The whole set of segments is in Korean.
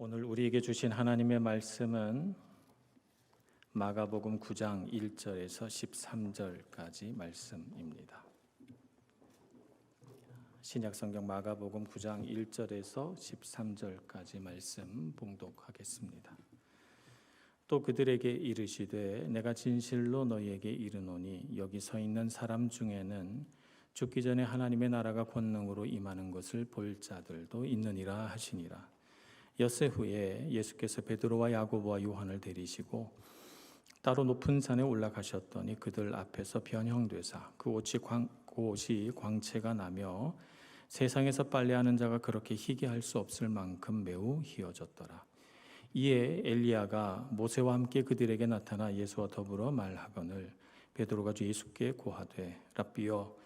오늘 우리에게 주신 하나님의 말씀은 마가복음 9장 1절에서 13절까지 말씀입니다. 신약성경 마가복음 9장 1절에서 13절까지 말씀 봉독하겠습니다. 또 그들에게 이르시되 내가 진실로 너희에게 이르노니 여기 서 있는 사람 중에는 죽기 전에 하나님의 나라가 권능으로 임하는 것을 볼 자들도 있느니라 하시니라. 엿새 후에 예수께서 베드로와 야고보와 요한을 데리시고 따로 높은 산에 올라가셨더니 그들 앞에서 변형되사 그 옷이 광채가 나며 세상에서 빨래하는 자가 그렇게 희게 할 수 없을 만큼 매우 희어졌더라. 이에 엘리야가 모세와 함께 그들에게 나타나 예수와 더불어 말하거늘 베드로가 주 예수께 고하되 랍비여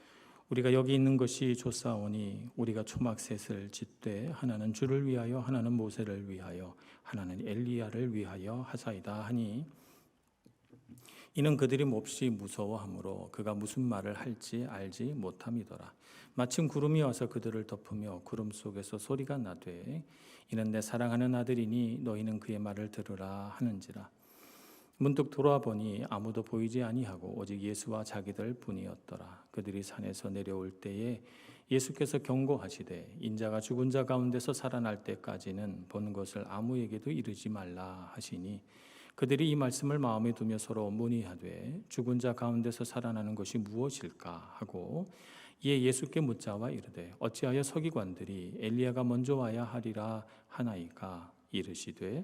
우리가 여기 있는 것이 좋사오니 우리가 초막셋을 짓되 하나는 주를 위하여 하나는 모세를 위하여 하나는 엘리야를 위하여 하사이다 하니 이는 그들이 몹시 무서워하므로 그가 무슨 말을 할지 알지 못함이더라. 마침 구름이 와서 그들을 덮으며 구름 속에서 소리가 나되 이는 내 사랑하는 아들이니 너희는 그의 말을 들으라 하는지라. 문득 돌아와 보니 아무도 보이지 아니하고 오직 예수와 자기들 뿐이었더라. 그들이 산에서 내려올 때에 예수께서 경고하시되 인자가 죽은 자 가운데서 살아날 때까지는 본 것을 아무에게도 이르지 말라 하시니 그들이 이 말씀을 마음에 두며 서로 문의하되 죽은 자 가운데서 살아나는 것이 무엇일까 하고 이에 예수께 묻자와 이르되 어찌하여 서기관들이 엘리야가 먼저 와야 하리라 하나이까 이르시되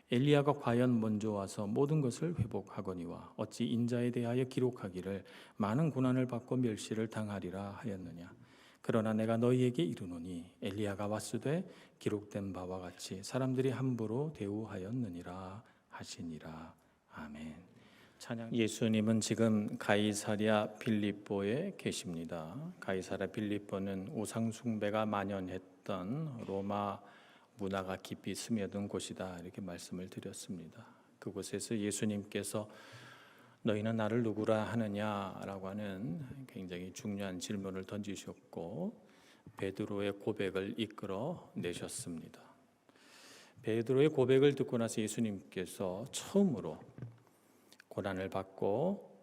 엘리야가 과연 먼저 와서 모든 것을 회복하거니와 어찌 인자에 대하여 기록하기를 많은 고난을 받고 멸시를 당하리라 하였느냐. 그러나 내가 너희에게 이르노니 엘리야가 왔으되 기록된 바와 같이 사람들이 함부로 대우하였느니라 하시니라. 아멘. 찬양. 예수님은 지금 가이사랴 빌립보에 계십니다. 가이사랴 빌립보는 우상 숭배가 만연했던 로마 문화가 깊이 스며든 곳이다 이렇게 말씀을 드렸습니다. 그곳에서 예수님께서 너희는 나를 누구라 하느냐라고 하는 굉장히 중요한 질문을 던지셨고 베드로의 고백을 이끌어 내셨습니다. 베드로의 고백을 듣고 나서 예수님께서 처음으로 고난을 받고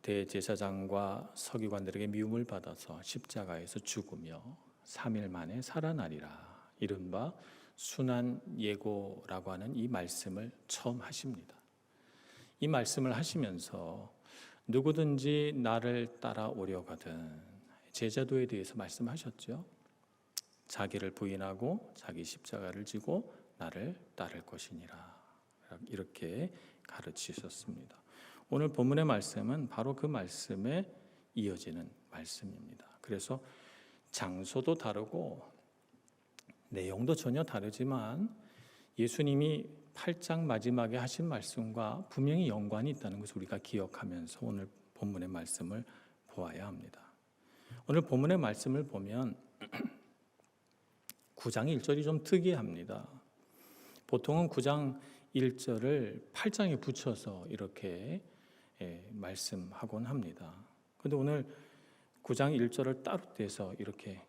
대제사장과 서기관들에게 미움을 받아서 십자가에서 죽으며 3일 만에 살아나리라 이른바 순환 예고라고 하는 이 말씀을 처음 하십니다. 이 말씀을 하시면서 누구든지 나를 따라오려거든 제자도에 대해서 말씀하셨죠. 자기를 부인하고 자기 십자가를 지고 나를 따를 것이니라 이렇게 가르치셨습니다. 오늘 본문의 말씀은 바로 그 말씀에 이어지는 말씀입니다. 그래서 장소도 다르고 내용도 전혀 다르지만 예수님이 8장 마지막에 하신 말씀과 분명히 연관이 있다는 것을 우리가 기억하면서 오늘 본문의 말씀을 보아야 합니다. 오늘 본문의 말씀을 보면 9장 1절이 좀 특이합니다. 보통은 9장 1절을 8장에 붙여서 이렇게 말씀하곤 합니다. 그런데 오늘 9장 1절을 따로 떼서 이렇게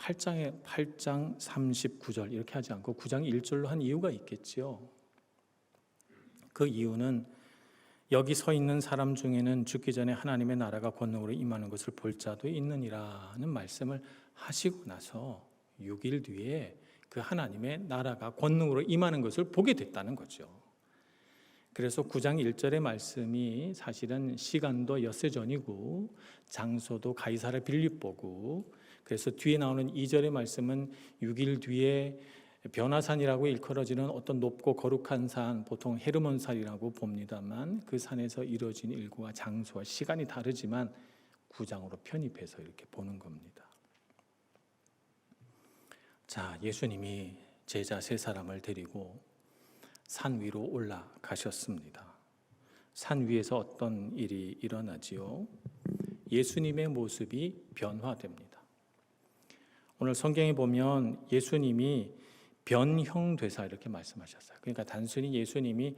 8장 39절 이렇게 하지 않고 9장 1절로 한 이유가 있겠죠. 그 이유는 여기 서 있는 사람 중에는 죽기 전에 하나님의 나라가 권능으로 임하는 것을 볼 자도 있느니라는 말씀을 하시고 나서 6일 뒤에 그 하나님의 나라가 권능으로 임하는 것을 보게 됐다는 거죠. 그래서 9장 1절의 말씀이 사실은 시간도 엿새 전이고 장소도 가이사랴 빌립보고 그래서 뒤에 나오는 2절의 말씀은 6일 뒤에 변화산이라고 일컬어지는 어떤 높고 거룩한 산, 보통 헤르몬산이라고 봅니다만 그 산에서 이루어진 일과 장소와 시간이 다르지만 9장으로 편입해서 이렇게 보는 겁니다. 자, 예수님이 제자 3사람을 데리고 산 위로 올라가셨습니다. 산 위에서 어떤 일이 일어나지요? 예수님의 모습이 변화됩니다. 오늘 성경에 보면 예수님이 변형되사 이렇게 말씀하셨어요. 그러니까 단순히 예수님이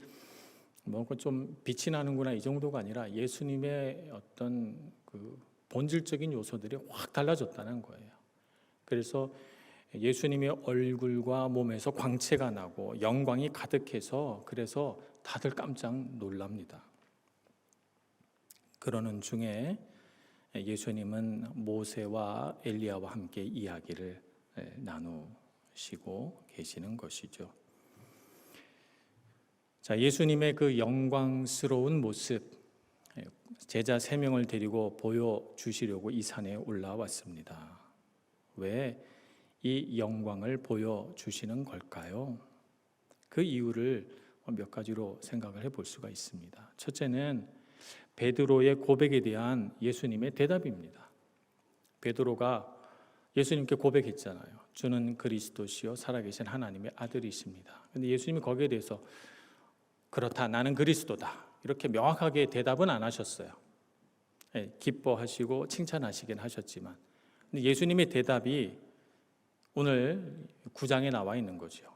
뭔가 좀 빛이 나는구나 이 정도가 아니라 예수님의 어떤 그 본질적인 요소들이 확 달라졌다는 거예요. 그래서 예수님의 얼굴과 몸에서 광채가 나고 영광이 가득해서 그래서 다들 깜짝 놀랍니다. 그러는 중에 예수님은 모세와 엘리야와 함께 이야기를 나누시고 계시는 것이죠. 자, 예수님의 그 영광스러운 모습, 제자 3명을 데리고 보여주시려고 이 산에 올라왔습니다. 왜 이 영광을 보여주시는 걸까요? 그 이유를 몇 가지로 생각을 해볼 수가 있습니다. 첫째는 베드로의 고백에 대한 예수님의 대답입니다. 베드로가 예수님께 고백했잖아요. 주는 그리스도시요 살아계신 하나님의 아들이십니다. 그런데 예수님이 거기에 대해서 그렇다, 나는 그리스도다, 이렇게 명확하게 대답은 안 하셨어요. 기뻐하시고 칭찬하시긴 하셨지만, 근데 예수님의 대답이 오늘 9장에 나와 있는 거죠.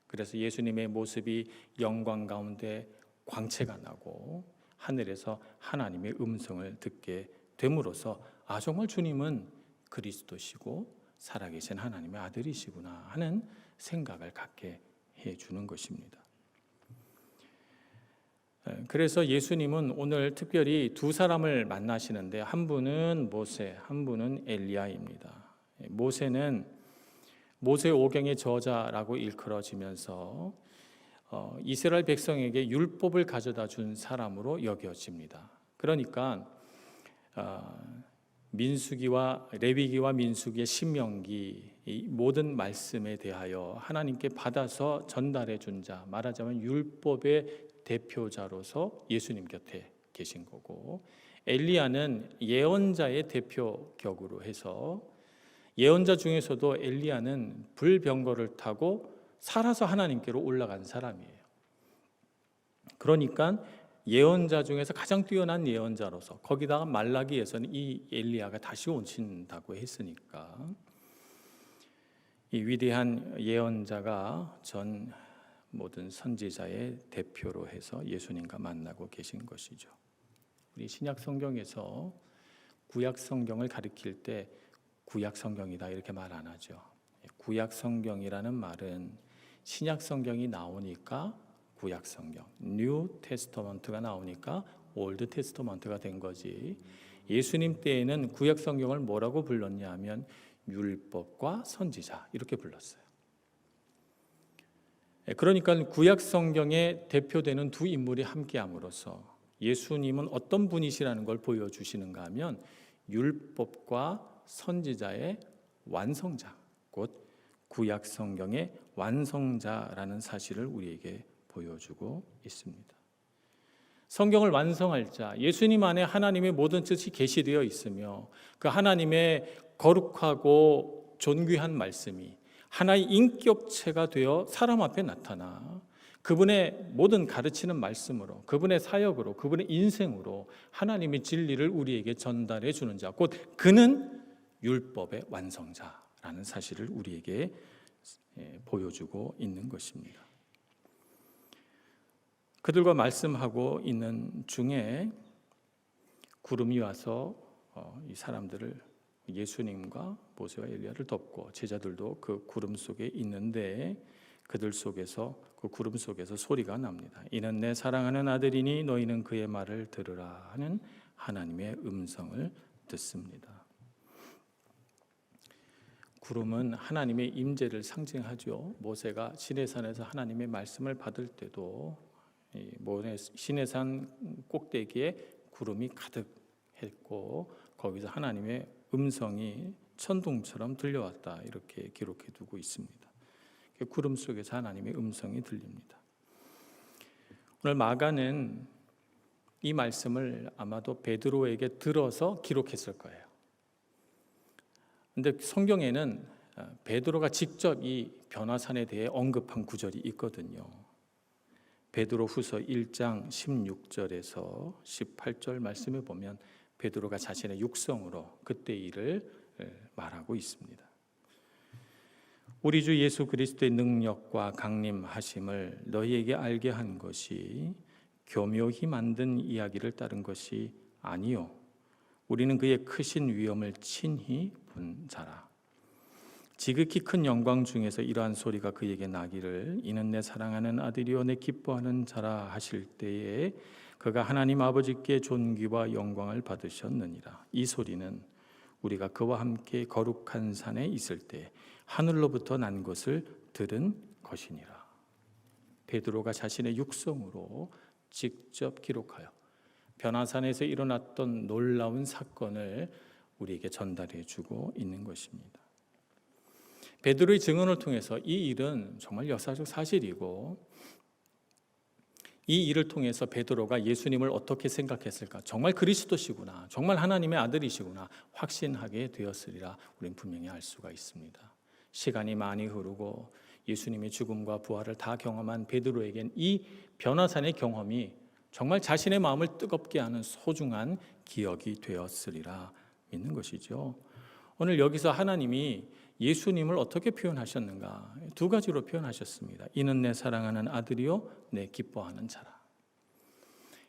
그래서 예수님의 모습이 영광 가운데 광채가 나고 하늘에서 하나님의 음성을 듣게 됨으로써 정말 주님은 그리스도시고 살아계신 하나님의 아들이시구나 하는 생각을 갖게 해주는 것입니다. 그래서 예수님은 오늘 특별히 두 사람을 만나시는데, 한 분은 모세, 한 분은 엘리야입니다. 모세는 모세오경의 저자라고 일컬어지면서 이스라엘 백성에게 율법을 가져다 준 사람으로 여겨집니다. 그러니까 민수기와 레위기와 민수기의 신명기, 이 모든 말씀에 대하여 하나님께 받아서 전달해 준 자, 말하자면 율법의 대표자로서 예수님 곁에 계신 거고, 엘리야는 예언자의 대표격으로 해서 예언자 중에서도 엘리야는 불병거를 타고 살아서 하나님께로 올라간 사람이에요. 그러니까 예언자 중에서 가장 뛰어난 예언자로서, 거기다가 말라기에서는 이 엘리야가 다시 오신다고 했으니까 이 위대한 예언자가 전 모든 선지자의 대표로 해서 예수님과 만나고 계신 것이죠. 우리 신약 성경에서 구약 성경을 가리킬 때 구약 성경이다 이렇게 말 안 하죠. 구약 성경이라는 말은 신약 성경이 나오니까 구약 성경, 뉴 테스터먼트가 나오니까 올드 테스터먼트가 된 거지. 예수님 때에는 구약 성경을 뭐라고 불렀냐 하면 율법과 선지자 이렇게 불렀어요. 그러니까 구약 성경에 대표되는 두 인물이 함께함으로써 예수님은 어떤 분이시라는 걸 보여주시는가 하면 율법과 선지자의 완성자, 곧 구약 성경의 완성자라는 사실을 우리에게 보여주고 있습니다. 성경을 완성할 자, 예수님 안에 하나님의 모든 뜻이 계시되어 있으며 그 하나님의 거룩하고 존귀한 말씀이 하나의 인격체가 되어 사람 앞에 나타나 그분의 모든 가르치는 말씀으로, 그분의 사역으로, 그분의 인생으로 하나님의 진리를 우리에게 전달해 주는 자, 곧 그는 율법의 완성자라는 사실을 우리에게 보여주고 있는 것입니다. 그들과 말씀하고 있는 중에 구름이 와서 이 사람들을, 예수님과 모세와 엘리야를 덮고 제자들도 그 구름 속에 있는데, 그들 속에서, 그 구름 속에서 소리가 납니다. 이는 내 사랑하는 아들이니 너희는 그의 말을 들으라 하는 하나님의 음성을 듣습니다. 구름은 하나님의 임재를 상징하죠. 모세가 시내산에서 하나님의 말씀을 받을 때도 시내산 꼭대기에 구름이 가득했고 거기서 하나님의 음성이 천둥처럼 들려왔다 이렇게 기록해 두고 있습니다. 구름 속에서 하나님의 음성이 들립니다. 오늘 마가는 이 말씀을 아마도 베드로에게 들어서 기록했을 거예요. 근데 성경에는 베드로가 직접 이 변화산에 대해 언급한 구절이 있거든요. 베드로후서 1장 16절에서 18절 말씀에 보면 베드로가 자신의 육성으로 그때 일을 말하고 있습니다. 우리 주 예수 그리스도의 능력과 강림하심을 너희에게 알게 한 것이 교묘히 만든 이야기를 따른 것이 아니요 우리는 그의 크신 위엄을 친히 본 자라. 지극히 큰 영광 중에서 이러한 소리가 그에게 나기를 이는 내 사랑하는 아들이요 내 기뻐하는 자라 하실 때에 그가 하나님 아버지께 존귀와 영광을 받으셨느니라. 이 소리는 우리가 그와 함께 거룩한 산에 있을 때 하늘로부터 난 것을 들은 것이니라. 베드로가 자신의 육성으로 직접 기록하여 변화산에서 일어났던 놀라운 사건을 우리에게 전달해 주고 있는 것입니다. 베드로의 증언을 통해서 이 일은 정말 역사적 사실이고 이 일을 통해서 베드로가 예수님을 어떻게 생각했을까? 정말 그리스도시구나, 정말 하나님의 아들이시구나 확신하게 되었으리라 우리는 분명히 알 수가 있습니다. 시간이 많이 흐르고 예수님의 죽음과 부활을 다 경험한 베드로에겐 이 변화산의 경험이 정말 자신의 마음을 뜨겁게 하는 소중한 기억이 되었으리라 믿는 것이죠. 오늘 여기서 하나님이 예수님을 어떻게 표현하셨는가? 두 가지로 표현하셨습니다. 이는 내 사랑하는 아들이요 내 기뻐하는 자라.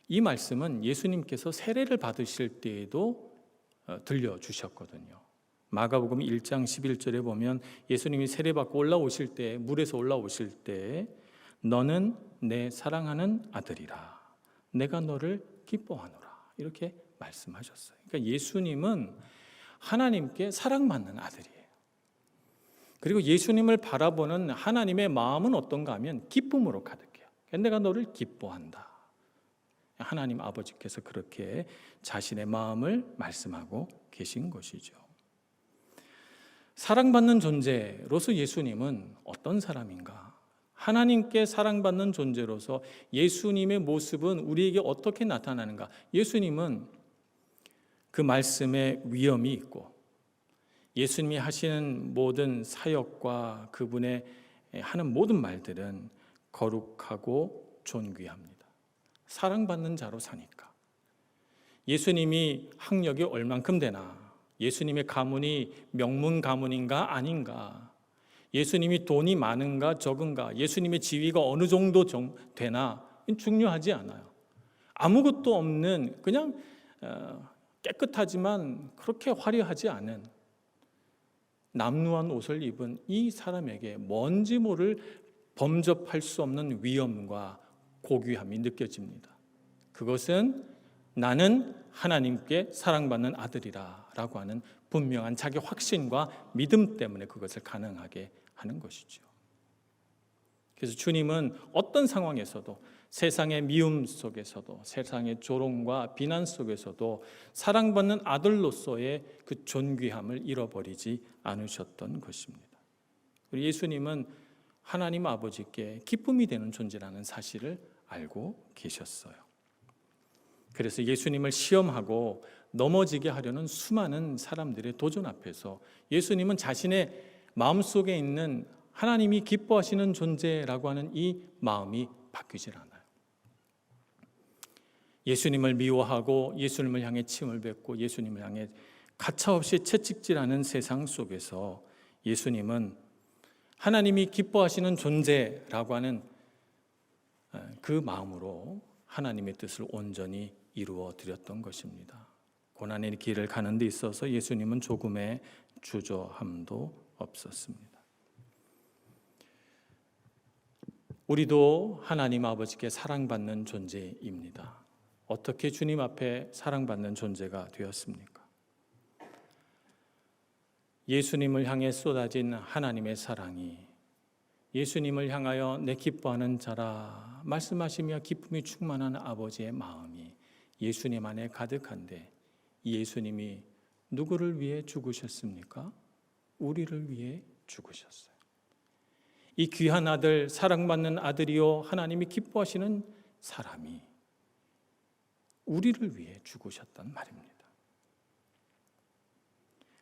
이 말씀은 예수님께서 세례를 받으실 때에도 들려주셨거든요. 마가복음 1장 11절에 보면 예수님이 세례받고 올라오실 때, 물에서 올라오실 때 너는 내 사랑하는 아들이라. 내가 너를 기뻐하노라. 이렇게 말씀하셨어요. 그러니까 예수님은 하나님께 사랑받는 아들이에요. 그리고 예수님을 바라보는 하나님의 마음은 어떤가 하면 기쁨으로 가득해요. 내가 너를 기뻐한다. 하나님 아버지께서 그렇게 자신의 마음을 말씀하고 계신 것이죠. 사랑받는 존재로서 예수님은 어떤 사람인가? 하나님께 사랑받는 존재로서 예수님의 모습은 우리에게 어떻게 나타나는가? 예수님은 그 말씀에 위엄이 있고 예수님이 하시는 모든 사역과 그분의 하는 모든 말들은 거룩하고 존귀합니다. 사랑받는 자로 사니까. 예수님이 학력이 얼만큼 되나? 예수님의 가문이 명문 가문인가 아닌가? 예수님이 돈이 많은가 적은가? 예수님의 지위가 어느 정도 되나? 중요하지 않아요. 아무것도 없는 그냥 깨끗하지만 그렇게 화려하지 않은 남루한 옷을 입은 이 사람에게 뭔지 모를 범접할 수 없는 위엄과 고귀함이 느껴집니다. 그것은 나는 하나님께 사랑받는 아들이라 라고 하는 분명한 자기 확신과 믿음 때문에 그것을 가능하게 하는 것이죠. 그래서 주님은 어떤 상황에서도 세상의 미움 속에서도 세상의 조롱과 비난 속에서도 사랑받는 아들로서의 그 존귀함을 잃어버리지 않으셨던 것입니다. 그리고 예수님은 하나님 아버지께 기쁨이 되는 존재라는 사실을 알고 계셨어요. 그래서 예수님을 시험하고 넘어지게 하려는 수많은 사람들의 도전 앞에서 예수님은 자신의 마음속에 있는 하나님이 기뻐하시는 존재라고 하는 이 마음이 바뀌질 않아요. 예수님을 미워하고 예수님을 향해 침을 뱉고 예수님을 향해 가차없이 채찍질하는 세상 속에서 예수님은 하나님이 기뻐하시는 존재라고 하는 그 마음으로 하나님의 뜻을 온전히 이루어 드렸던 것입니다. 고난의 길을 가는 데 있어서 예수님은 조금의 주저함도 없었습니다. 우리도 하나님 아버지께 사랑받는 존재입니다. 어떻게 주님 앞에 사랑받는 존재가 되었습니까? 예수님을 향해 쏟아진 하나님의 사랑이 예수님을 향하여 내 기뻐하는 자라 말씀하시며 기쁨이 충만한 아버지의 마음이 예수님 안에 가득한데 예수님이 누구를 위해 죽으셨습니까? 우리를 위해 죽으셨어요. 이 귀한 아들, 사랑받는 아들이요 하나님이 기뻐하시는 사람이 우리를 위해 죽으셨단 말입니다.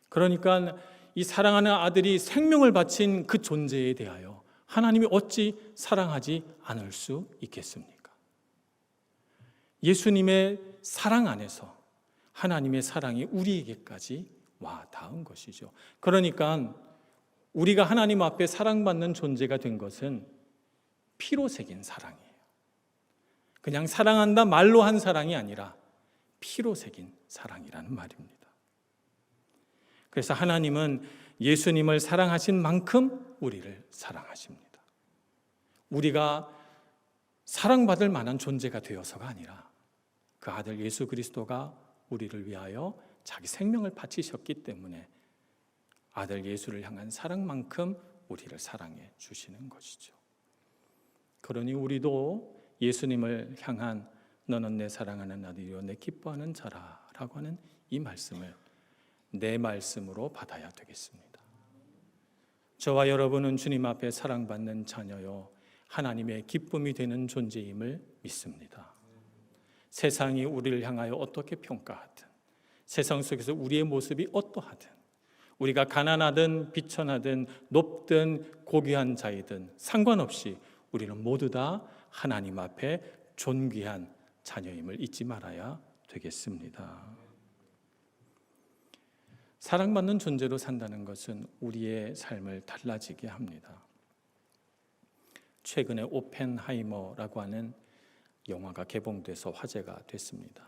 그러니까 이 사랑하는 아들이 생명을 바친 그 존재에 대하여 하나님이 어찌 사랑하지 않을 수 있겠습니까? 예수님의 사랑 안에서 하나님의 사랑이 우리에게까지 와 닿은 것이죠. 그러니까 우리가 하나님 앞에 사랑받는 존재가 된 것은 피로 새긴 사랑이에요. 그냥 사랑한다 말로 한 사랑이 아니라 피로 새긴 사랑이라는 말입니다. 그래서 하나님은 예수님을 사랑하신 만큼 우리를 사랑하십니다. 우리가 사랑받을 만한 존재가 되어서가 아니라 그 아들 예수 그리스도가 우리를 위하여 자기 생명을 바치셨기 때문에 아들 예수를 향한 사랑만큼 우리를 사랑해 주시는 것이죠. 그러니 우리도 예수님을 향한 너는 내 사랑하는 아들이요 내 기뻐하는 자라라고 하는 이 말씀을 내 말씀으로 받아야 되겠습니다. 저와 여러분은 주님 앞에 사랑받는 자녀요 하나님의 기쁨이 되는 존재임을 믿습니다. 세상이 우리를 향하여 어떻게 평가하든, 세상 속에서 우리의 모습이 어떠하든, 우리가 가난하든 비천하든 높든 고귀한 자이든 상관없이 우리는 모두 다 하나님 앞에 존귀한 자녀임을 잊지 말아야 되겠습니다. 사랑받는 존재로 산다는 것은 우리의 삶을 달라지게 합니다. 최근에 오펜하이머라고 하는 영화가 개봉돼서 화제가 됐습니다.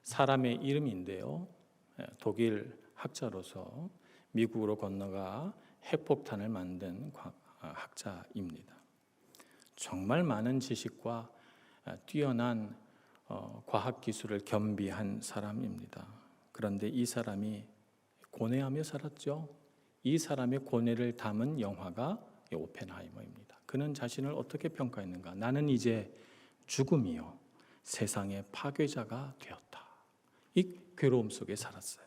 사람의 이름인데요, 독일 학자로서 미국으로 건너가 핵폭탄을 만든 학자입니다. 정말 많은 지식과 뛰어난 과학기술을 겸비한 사람입니다. 그런데 이 사람이 고뇌하며 살았죠. 이 사람의 고뇌를 담은 영화가 오펜하이머입니다. 그는 자신을 어떻게 평가했는가? 나는 이제 죽음이요 세상의 파괴자가 되었다. 이 괴로움 속에 살았어요.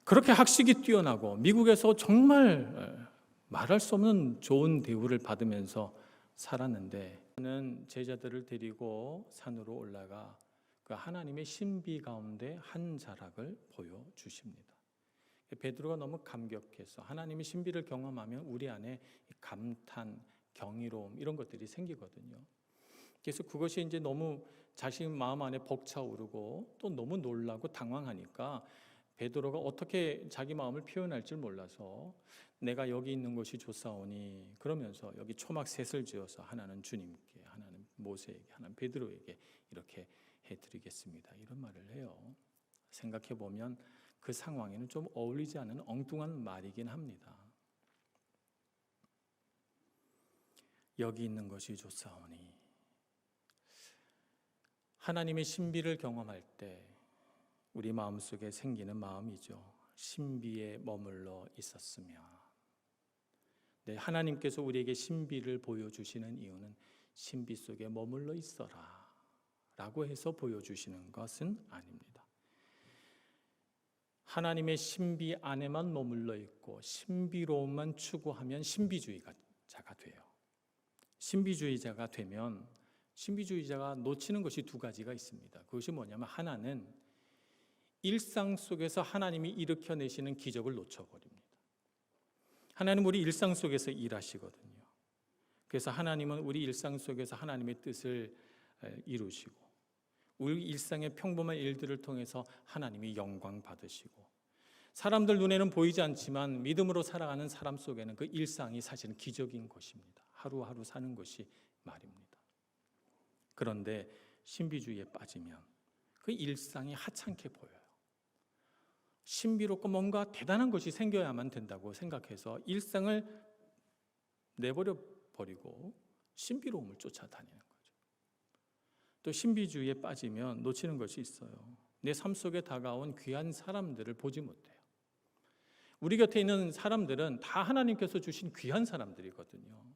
그렇게 학식이 뛰어나고 미국에서 정말 말할 수 없는 좋은 대우를 받으면서 살았는데 그는 제자들을 데리고 산으로 올라가 그 하나님의 신비 가운데 한 자락을 보여주십니다. 베드로가 너무 감격해서 하나님의 신비를 경험하면 우리 안에 감탄, 경이로움 이런 것들이 생기거든요. 그래서 그것이 이제 너무 자신 마음 안에 벅차오르고 또 너무 놀라고 당황하니까 베드로가 어떻게 자기 마음을 표현할 줄 몰라서 내가 여기 있는 것이 좋사오니 그러면서 여기 초막 셋을 지어서 하나는 주님께, 하나는 모세에게, 하나는 베드로에게 이렇게 해드리겠습니다. 이런 말을 해요. 생각해 보면 그 상황에는 좀 어울리지 않는 엉뚱한 말이긴 합니다. 여기 있는 것이 좋사오니 하나님의 신비를 경험할 때 우리 마음속에 생기는 마음이죠. 신비에 머물러 있었으며 네, 하나님께서 우리에게 신비를 보여주시는 이유는 신비 속에 머물러 있어라 라고 해서 보여주시는 것은 아닙니다. 하나님의 신비 안에만 머물러 있고 신비로움만 추구하면 신비주의자가 돼요. 신비주의자가 되면 신비주의자가 놓치는 것이 두 가지가 있습니다. 그것이 뭐냐면 하나는 일상 속에서 하나님이 일으켜내시는 기적을 놓쳐버립니다. 하나님은 우리 일상 속에서 일하시거든요. 그래서 하나님은 우리 일상 속에서 하나님의 뜻을 이루시고 우리 일상의 평범한 일들을 통해서 하나님이 영광 받으시고 사람들 눈에는 보이지 않지만 믿음으로 살아가는 사람 속에는 그 일상이 사실은 기적인 것입니다. 하루하루 사는 것이 말입니다. 그런데 신비주의에 빠지면 그 일상이 하찮게 보여요. 신비롭고 뭔가 대단한 것이 생겨야만 된다고 생각해서 일상을 내버려 버리고 신비로움을 쫓아다니는 거죠. 또 신비주의에 빠지면 놓치는 것이 있어요. 내 삶 속에 다가온 귀한 사람들을 보지 못해요. 우리 곁에 있는 사람들은 다 하나님께서 주신 귀한 사람들이거든요.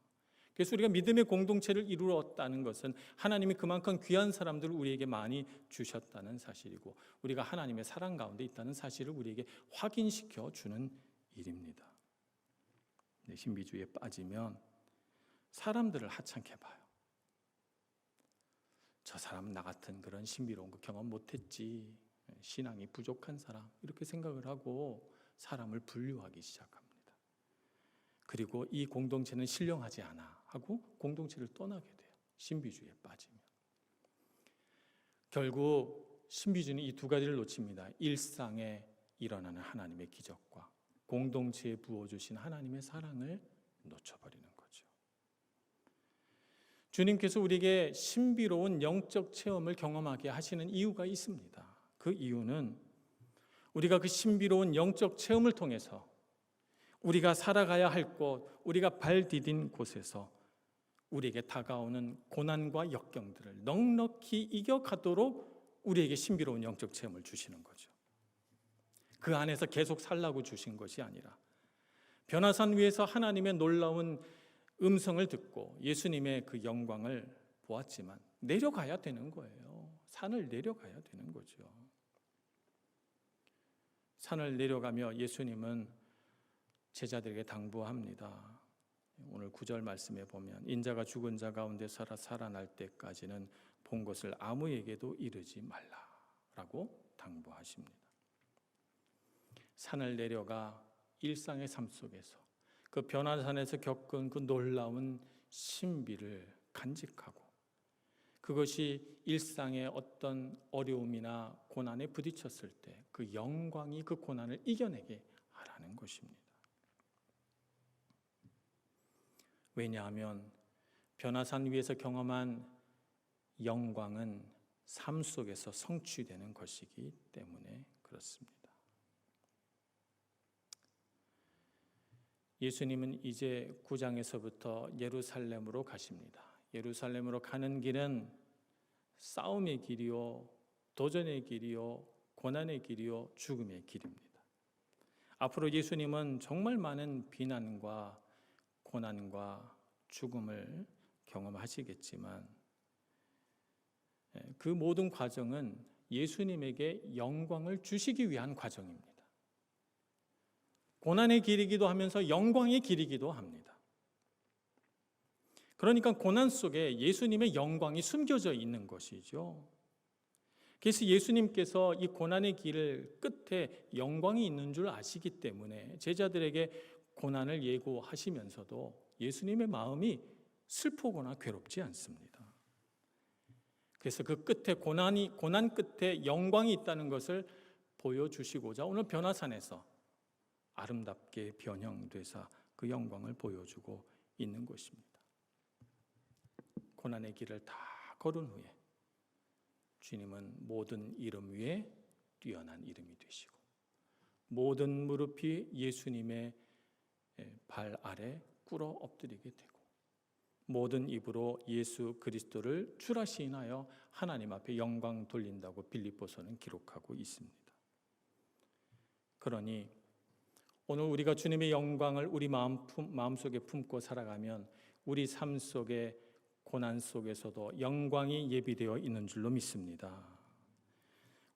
그래서 우리가 믿음의 공동체를 이루었다는 것은 하나님이 그만큼 귀한 사람들을 우리에게 많이 주셨다는 사실이고 우리가 하나님의 사랑 가운데 있다는 사실을 우리에게 확인시켜 주는 일입니다. 신비주의에 빠지면 사람들을 하찮게 봐요. 저 사람은 나 같은 그런 신비로운 거 경험 못했지, 신앙이 부족한 사람 이렇게 생각을 하고 사람을 분류하기 시작합니다. 그리고 이 공동체는 신령하지 않아 하고 공동체를 떠나게 돼요. 신비주의에 빠지면. 결국 신비주의는 이 두 가지를 놓칩니다. 일상에 일어나는 하나님의 기적과 공동체에 부어주신 하나님의 사랑을 놓쳐버리는 거죠. 주님께서 우리에게 신비로운 영적 체험을 경험하게 하시는 이유가 있습니다. 그 이유는 우리가 그 신비로운 영적 체험을 통해서 우리가 살아가야 할 곳, 우리가 발 디딘 곳에서 우리에게 다가오는 고난과 역경들을 넉넉히 이겨가도록 우리에게 신비로운 영적 체험을 주시는 거죠. 그 안에서 계속 살라고 주신 것이 아니라 변화산 위에서 하나님의 놀라운 음성을 듣고 예수님의 그 영광을 보았지만 내려가야 되는 거예요. 산을 내려가야 되는 거죠. 산을 내려가며 예수님은 제자들에게 당부합니다. 오늘 9절 말씀에 보면 인자가 죽은 자 가운데 살아날 때까지는 본 것을 아무에게도 이르지 말라라고 당부하십니다. 산을 내려가 일상의 삶 속에서 그 변화산에서 겪은 그 놀라운 신비를 간직하고 그것이 일상의 어떤 어려움이나 고난에 부딪혔을 때 그 영광이 그 고난을 이겨내게 하라는 것입니다. 왜냐하면 변화산 위에서 경험한 영광은 삶 속에서 성취되는 것이기 때문에 그렇습니다. 예수님은 이제 9장에서부터 예루살렘으로 가십니다. 예루살렘으로 가는 길은 싸움의 길이요, 도전의 길이요, 고난의 길이요, 죽음의 길입니다. 앞으로 예수님은 정말 많은 비난과 고난과 죽음을 경험하시겠지만 그 모든 과정은 예수님에게 영광을 주시기 위한 과정입니다. 고난의 길이기도 하면서 영광의 길이기도 합니다. 그러니까 고난 속에 예수님의 영광이 숨겨져 있는 것이죠. 그래서 예수님께서 이 고난의 길 끝에 영광이 있는 줄 아시기 때문에 제자들에게 고난을 예고하시면서도 예수님의 마음이 슬프거나 괴롭지 않습니다. 그래서 그 끝에 고난 끝에 영광이 있다는 것을 보여주시고자 오늘 변화산에서 아름답게 변형되사 그 영광을 보여주고 있는 것입니다. 고난의 길을 다 걸은 후에 주님은 모든 이름 위에 뛰어난 이름이 되시고 모든 무릎이 예수님의 발 아래 꿇어 엎드리게 되고 모든 입으로 예수 그리스도를 주라 시인하여 하나님 앞에 영광 돌린다고 빌립보서는 기록하고 있습니다. 그러니 오늘 우리가 주님의 영광을 우리 마음속에 품고 살아가면 우리 삶 속에 고난 속에서도 영광이 예비되어 있는 줄로 믿습니다.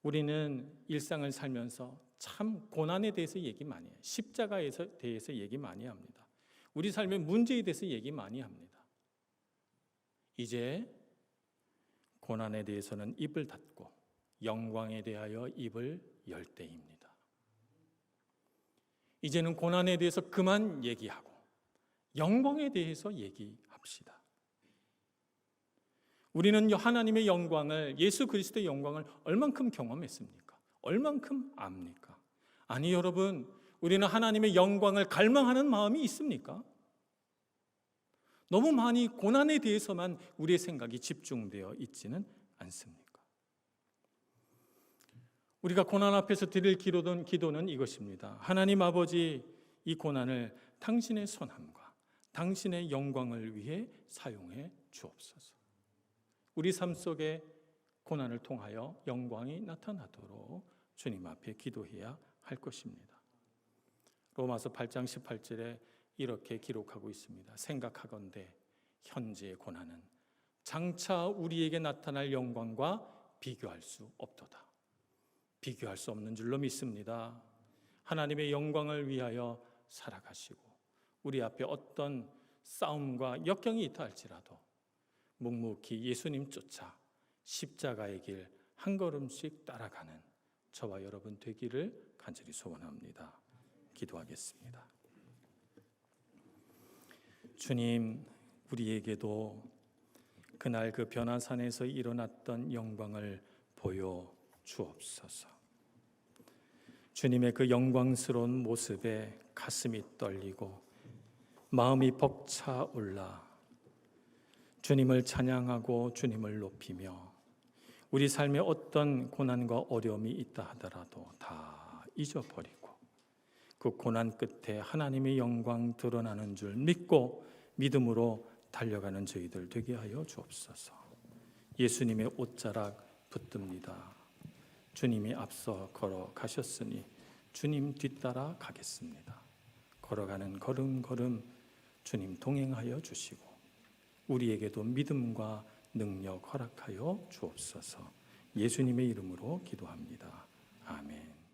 우리는 일상을 살면서 참 고난에 대해서 얘기 많이 해요. 십자가에 대해서 얘기 많이 합니다. 우리 삶의 문제에 대해서 얘기 많이 합니다. 이제 고난에 대해서는 입을 닫고 영광에 대하여 입을 열 때입니다. 이제는 고난에 대해서 그만 얘기하고 영광에 대해서 얘기합시다. 우리는 하나님의 영광을, 예수 그리스도의 영광을 얼만큼 경험했습니까? 얼만큼 압니까? 아니 여러분, 우리는 하나님의 영광을 갈망하는 마음이 있습니까? 너무 많이 고난에 대해서만 우리의 생각이 집중되어 있지는 않습니까? 우리가 고난 앞에서 드릴 기도는 이것입니다. 하나님 아버지, 이 고난을 당신의 선함과 당신의 영광을 위해 사용해 주옵소서. 우리 삶 속에 고난을 통하여 영광이 나타나도록 주님 앞에 기도해야 할 것입니다. 로마서 8장 18절에 이렇게 기록하고 있습니다. 생각하건대 현재의 고난은 장차 우리에게 나타날 영광과 비교할 수 없도다. 비교할 수 없는 줄로 믿습니다. 하나님의 영광을 위하여 살아가시고 우리 앞에 어떤 싸움과 역경이 있다 할지라도 묵묵히 예수님 쫓아 십자가의 길 한 걸음씩 따라가는 저와 여러분 되기를 간절히 소원합니다. 기도하겠습니다. 주님, 우리에게도 그날 그 변화산에서 일어났던 영광을 보여 주옵소서. 주님의 그 영광스러운 모습에 가슴이 떨리고 마음이 벅차올라 주님을 찬양하고 주님을 높이며 우리 삶에 어떤 고난과 어려움이 있다 하더라도 다 잊어버리고 그 고난 끝에 하나님의 영광 드러나는 줄 믿고 믿음으로 달려가는 저희들 되게 하여 주옵소서. 예수님의 옷자락 붙듭니다. 주님이 앞서 걸어가셨으니 주님 뒤따라 가겠습니다. 걸어가는 걸음걸음 주님 동행하여 주시고 우리에게도 믿음과 능력 허락하여 주옵소서. 예수님의 이름으로 기도합니다. 아멘.